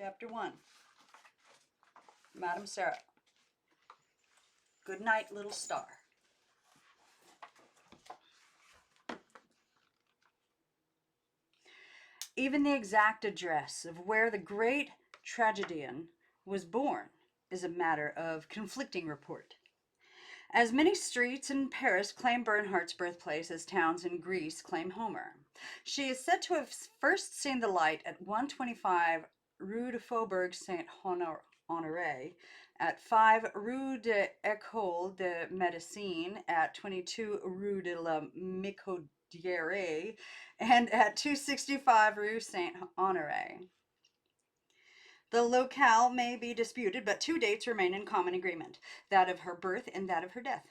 Chapter 1. Madam Sarah. Good night, little star. Even the exact address of where the great tragedian was born is a matter of conflicting report. As many streets in Paris claim Bernhardt's birthplace as towns in Greece claim Homer. She is said to have first seen the light at 125 Rue de Faubourg Saint-Honoré, at 5 Rue de l'École de Médecine, at 22 Rue de la Micodière, and at 265 Rue Saint-Honoré. The locale may be disputed, but two dates remain in common agreement, that of her birth and that of her death.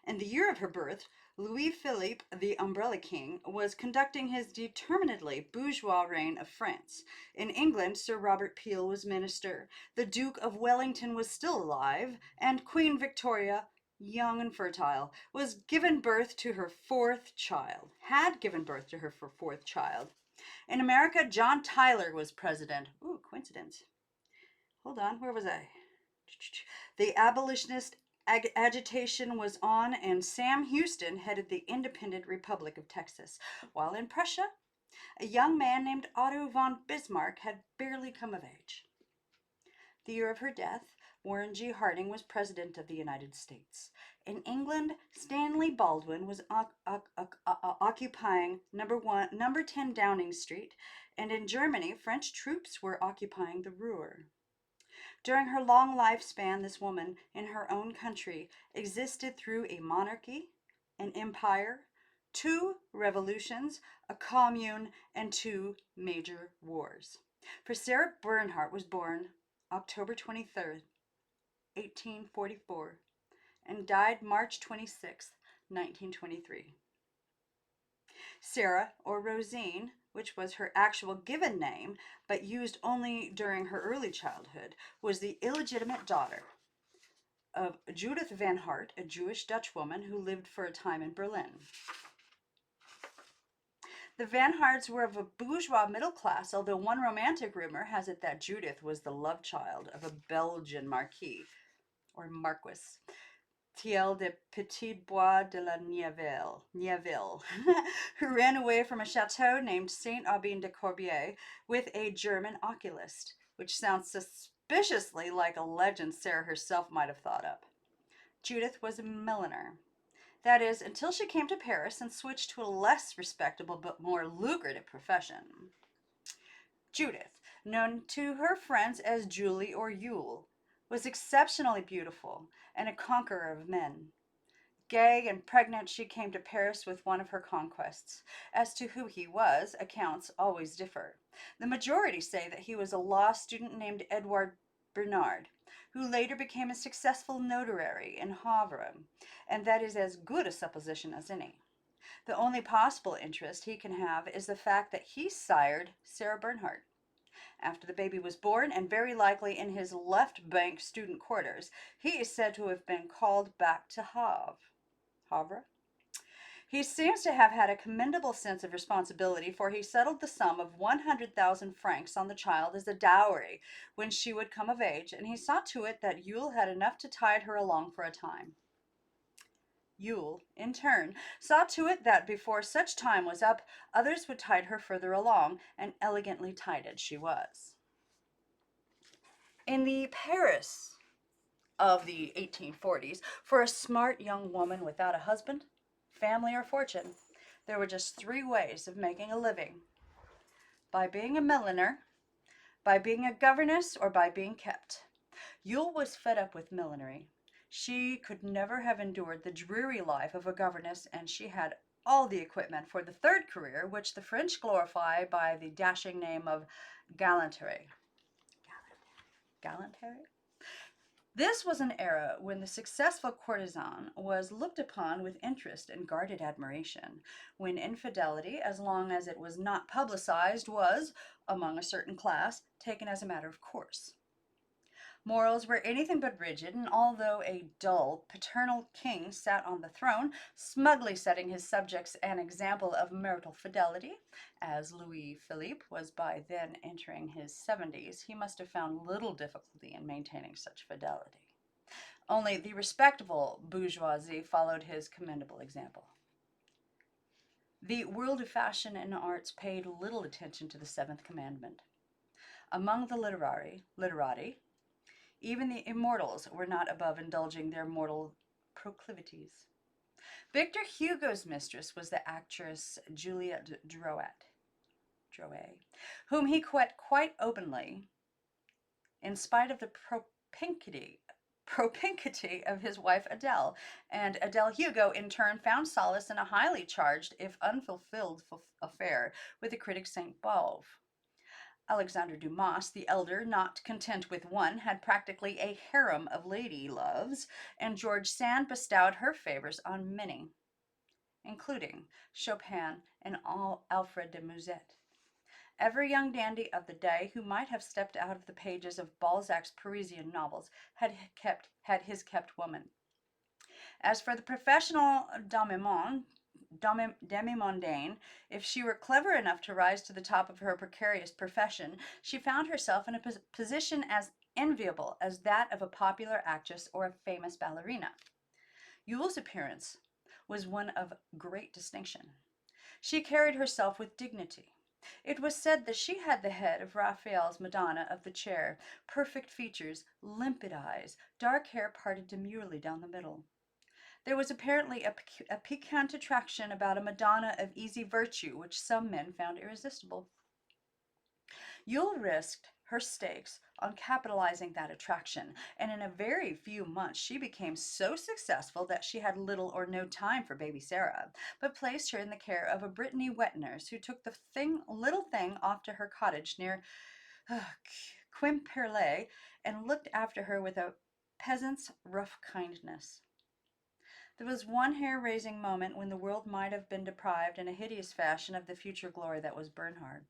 In the year of her birth, Louis-Philippe, the Umbrella King, was conducting his determinedly bourgeois reign of France. In England, Sir Robert Peel was minister, the Duke of Wellington was still alive, and Queen Victoria, young and fertile, was given birth to her fourth child, had given birth to her fourth child. In America, John Tyler was president. Ooh, coincidence. Hold on, where was I? The abolitionist agitation was on, and Sam Houston headed the independent Republic of Texas. While in Prussia, a young man named Otto von Bismarck had barely come of age. The year of her death, Warren G. Harding was President of the United States. In England, Stanley Baldwin was occupying number 10 Downing Street, and in Germany, French troops were occupying the Ruhr. During her long lifespan, this woman, in her own country, existed through a monarchy, an empire, two revolutions, a commune, and two major wars. For Sarah Bernhardt was born October 23rd, 1844, and died March 26th, 1923. Sarah, or Rosine, which was her actual given name, but used only during her early childhood, was the illegitimate daughter of Judith Van Hart, a Jewish Dutch woman who lived for a time in Berlin. The Van Harts were of a bourgeois middle class, although one romantic rumor has it that Judith was the love child of a Belgian marquis, or marquis, Thiel de Petit Bois de la Nieville, who ran away from a chateau named Saint Aubin de Corbière with a German oculist, which sounds suspiciously like a legend Sarah herself might have thought up. Judith was a milliner. That is, until she came to Paris and switched to a less respectable but more lucrative profession. Judith, known to her friends as Julie or Yule, was exceptionally beautiful and a conqueror of men. Gay and pregnant, she came to Paris with one of her conquests. As to who he was, accounts always differ. The majority say that he was a law student named Edouard Bernard, who later became a successful notary in Havre, and that is as good a supposition as any. The only possible interest he can have is the fact that he sired Sarah Bernhardt. After the baby was born, and very likely in his left bank student quarters, he is said to have been called back to Havre. He seems to have had a commendable sense of responsibility, for he settled the sum of 100,000 francs on the child as a dowry when she would come of age, and he saw to it that Yule had enough to tide her along for a time. Yule, in turn, saw to it that before such time was up, others would tide her further along, and elegantly tided she was. In the Paris of the 1840s, for a smart young woman without a husband, family, or fortune, there were just three ways of making a living: by being a milliner, by being a governess, or by being kept. Yule was fed up with millinery. She could never have endured the dreary life of a governess, and she had all the equipment for the third career, which the French glorify by the dashing name of galanterie. Galanterie? This was an era when the successful courtesan was looked upon with interest and guarded admiration, when infidelity, as long as it was not publicized, was, among a certain class, taken as a matter of course. Morals were anything but rigid, and although a dull, paternal king sat on the throne, smugly setting his subjects an example of marital fidelity, as Louis Philippe was by then entering his 70s, he must have found little difficulty in maintaining such fidelity. Only the respectable bourgeoisie followed his commendable example. The world of fashion and arts paid little attention to the seventh commandment. Among the literati, even the immortals were not above indulging their mortal proclivities. Victor Hugo's mistress was the actress Juliette Drouet, whom he quite openly, in spite of the propinquity of his wife Adele, and Adele Hugo in turn found solace in a highly charged, if unfulfilled, affair with the critic Saint Beuve. Alexander Dumas, the elder, not content with one, had practically a harem of lady loves, and George Sand bestowed her favors on many, including Chopin and Alfred de Musset. Every young dandy of the day who might have stepped out of the pages of Balzac's Parisian novels had his kept woman. As for the professional demi-mondaine, if she were clever enough to rise to the top of her precarious profession, she found herself in a position as enviable as that of a popular actress or a famous ballerina. Yule's appearance was one of great distinction. She carried herself with dignity. It was said that she had the head of Raphael's Madonna of the Chair, perfect features, limpid eyes, dark hair parted demurely down the middle. There was apparently a piquant attraction about a Madonna of easy virtue which some men found irresistible. Yule risked her stakes on capitalizing that attraction, and in a very few months she became so successful that she had little or no time for baby Sarah, but placed her in the care of a Brittany wet nurse who took the little thing off to her cottage near Quimperlé and looked after her with a peasant's rough kindness. There was one hair-raising moment when the world might have been deprived in a hideous fashion of the future glory that was Bernhard.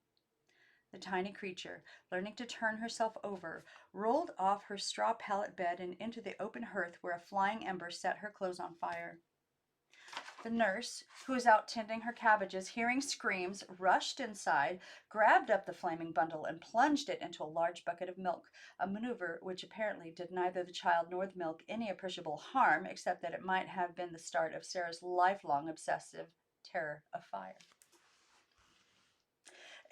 The tiny creature, learning to turn herself over, rolled off her straw pallet bed and into the open hearth where a flying ember set her clothes on fire. The nurse, who was out tending her cabbages, hearing screams, rushed inside, grabbed up the flaming bundle, and plunged it into a large bucket of milk, a maneuver which apparently did neither the child nor the milk any appreciable harm, except that it might have been the start of Sarah's lifelong obsessive terror of fire.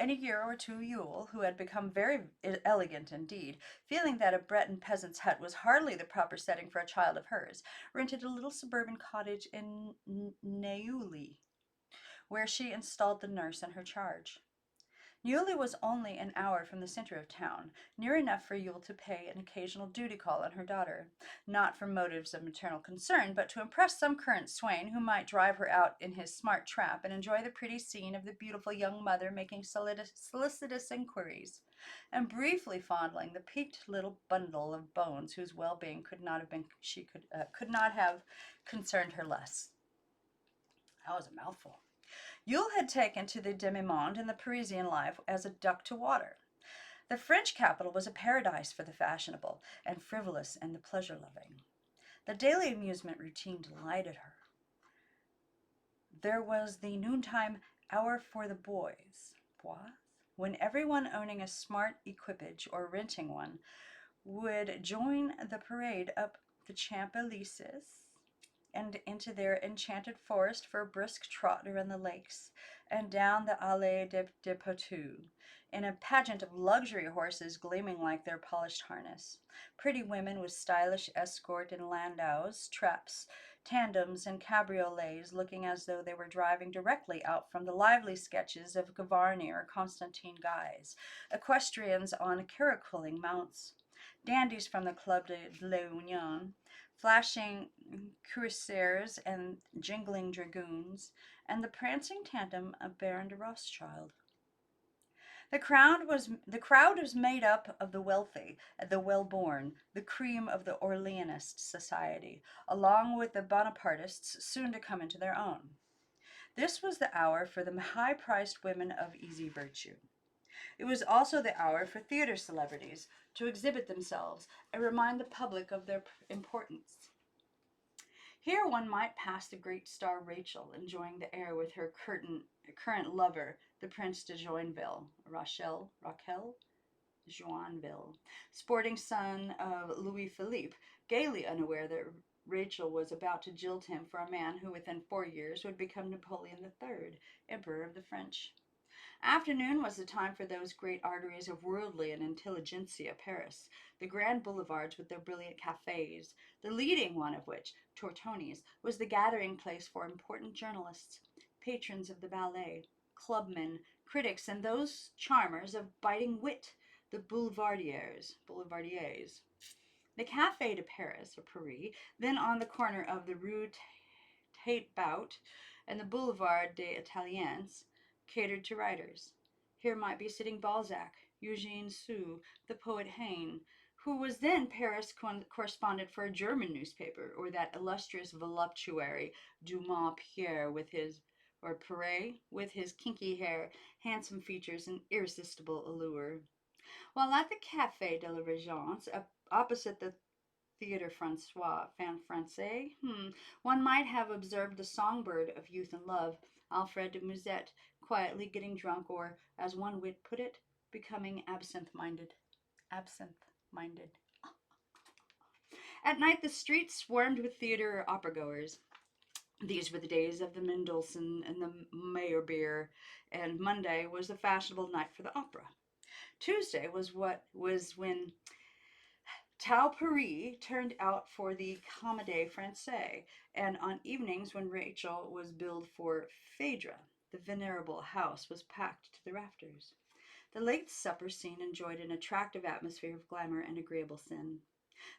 In a year or two Yule, who had become very elegant indeed, feeling that a Breton peasant's hut was hardly the proper setting for a child of hers, rented a little suburban cottage in Neuilly, where she installed the nurse in her charge. Neuilly was only an hour from the center of town, near enough for Yule to pay an occasional duty call on her daughter, not from motives of maternal concern, but to impress some current swain who might drive her out in his smart trap and enjoy the pretty scene of the beautiful young mother making solicitous inquiries, and briefly fondling the peaked little bundle of bones whose well-being could not have concerned her less. That was a mouthful. Yule had taken to the demi-monde in the Parisian life as a duck to water. The French capital was a paradise for the fashionable and frivolous and the pleasure-loving. The daily amusement routine delighted her. There was the noontime hour for the boys, when everyone owning a smart equipage or renting one would join the parade up the Champs-Élysées and into their enchanted forest for a brisk trot around the lakes, and down the Allée des Poteaux, in a pageant of luxury horses gleaming like their polished harness, pretty women with stylish escort in landaus, traps, tandems, and cabriolets looking as though they were driving directly out from the lively sketches of Gavarni or Constantine Guise, equestrians on caracoling mounts, dandies from the Club de l'Union, flashing cuirassiers and jingling dragoons, and the prancing tandem of Baron de Rothschild. The crowd was made up of the wealthy, the well-born, the cream of the Orleanist society, along with the Bonapartists soon to come into their own. This was the hour for the high-priced women of easy virtue. It was also the hour for theater celebrities to exhibit themselves and remind the public of their importance. Here one might pass the great star Rachel enjoying the air with her current lover, the Prince de Joinville, Raquel Joinville, sporting son of Louis Philippe, gaily unaware that Rachel was about to jilt him for a man who within 4 years would become Napoleon III, Emperor of the French. Afternoon was the time for those great arteries of worldly and intelligentsia Paris, the grand boulevards with their brilliant cafes, the leading one of which, Tortoni's, was the gathering place for important journalists, patrons of the ballet, clubmen, critics, and those charmers of biting wit, the boulevardiers. The Café de Paris, or Paris, then on the corner of the Rue Taitbout and the Boulevard des Italiens, catered to writers. Here might be sitting Balzac, Eugene Sue, the poet Heine, who was then Paris correspondent for a German newspaper, or that illustrious voluptuary Dumas Pierre with his or Perret with his kinky hair, handsome features, and irresistible allure. While at the Café de la Régence, opposite the Theatre Francois, Fan Francais, one might have observed the songbird of youth and love, Alfred de Musset, quietly getting drunk, or, as one wit put it, becoming absent-minded. Absent-minded. At night, the streets swarmed with theater or opera-goers. These were the days of the Mendelssohn and the Meyerbeer, and Monday was the fashionable night for the opera. Tuesday was when Tau Paris turned out for the Comédie Française, and on evenings when Rachel was billed for Phaedra, the venerable house was packed to the rafters. The late supper scene enjoyed an attractive atmosphere of glamour and agreeable sin.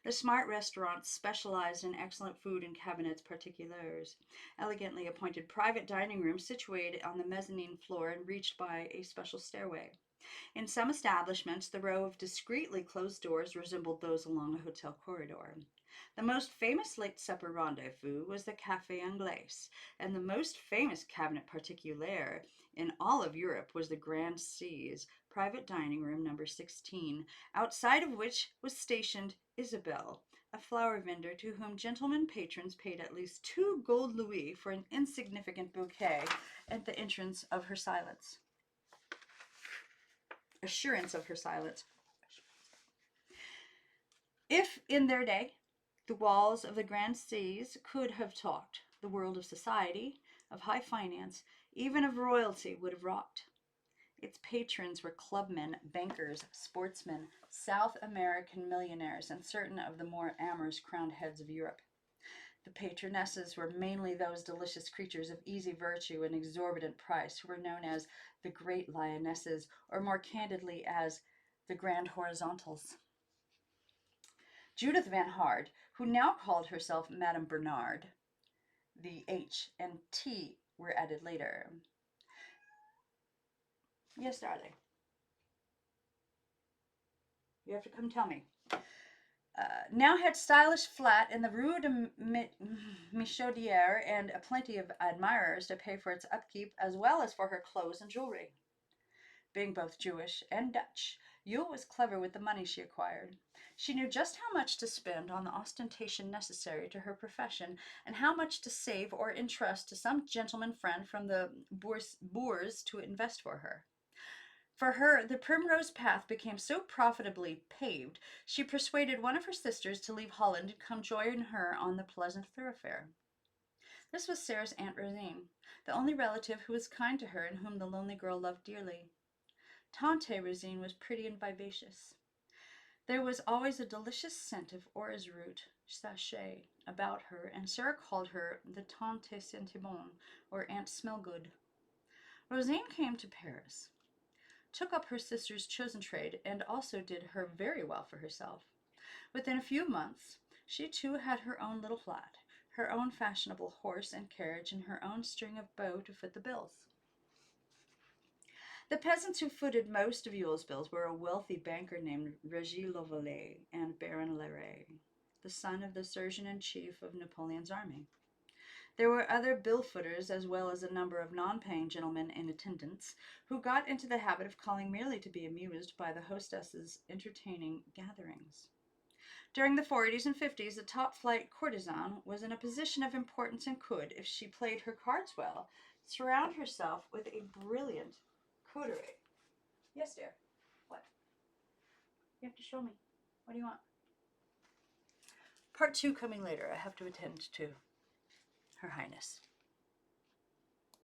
The smart restaurants specialized in excellent food and cabinets particuliers, elegantly appointed private dining rooms situated on the mezzanine floor and reached by a special stairway. In some establishments, the row of discreetly closed doors resembled those along a hotel corridor. The most famous late supper rendezvous was the Café Anglais, and the most famous cabinet particulier in all of Europe was the Grand C's private dining room number 16, outside of which was stationed Isabelle, a flower vendor to whom gentlemen patrons paid at least 2 gold louis for an insignificant bouquet at the entrance of her silence. Assurance of her silence. If, in their day, the walls of the Grand C's could have talked, the world of society, of high finance, even of royalty would have rocked. Its patrons were clubmen, bankers, sportsmen, South American millionaires, and certain of the more amorous crowned heads of Europe. The patronesses were mainly those delicious creatures of easy virtue and exorbitant price who were known as the great lionesses, or more candidly as the grand horizontals. Judith Van Hard, who now called herself Madame Bernard, the H and T were added later. Yes, darling. You have to come tell me. Now had stylish flat in the Rue de Michaudière and a plenty of admirers to pay for its upkeep as well as for her clothes and jewelry. Being both Jewish and Dutch, Yule was clever with the money she acquired. She knew just how much to spend on the ostentation necessary to her profession, and how much to save or entrust to some gentleman friend from the bourse to invest for her. For her, the primrose path became so profitably paved, she persuaded one of her sisters to leave Holland and come join her on the pleasant thoroughfare. This was Sarah's Aunt Rosine, the only relative who was kind to her and whom the lonely girl loved dearly. Tante Rosine was pretty and vivacious. There was always a delicious scent of orris root sachet about her, and Sarah called her the Tante Sentiment, or Aunt Smellgood. Rosine came to Paris, took up her sister's chosen trade, and also did her very well for herself. Within a few months, she too had her own little flat, her own fashionable horse and carriage, and her own string of beaux to foot the bills. The peasants who footed most of Yule's bills were a wealthy banker named Regis Lovelet and Baron Larrey, the son of the surgeon-in-chief of Napoleon's army. There were other bill-footers, as well as a number of non-paying gentlemen in attendance, who got into the habit of calling merely to be amused by the hostess's entertaining gatherings. During the 40s and 50s, the top-flight courtesan was in a position of importance and could, if she played her cards well, surround herself with a brilliant coterie. Yes, dear. What? You have to show me. What do you want? Part 2 coming later. I have to attend to Her Highness.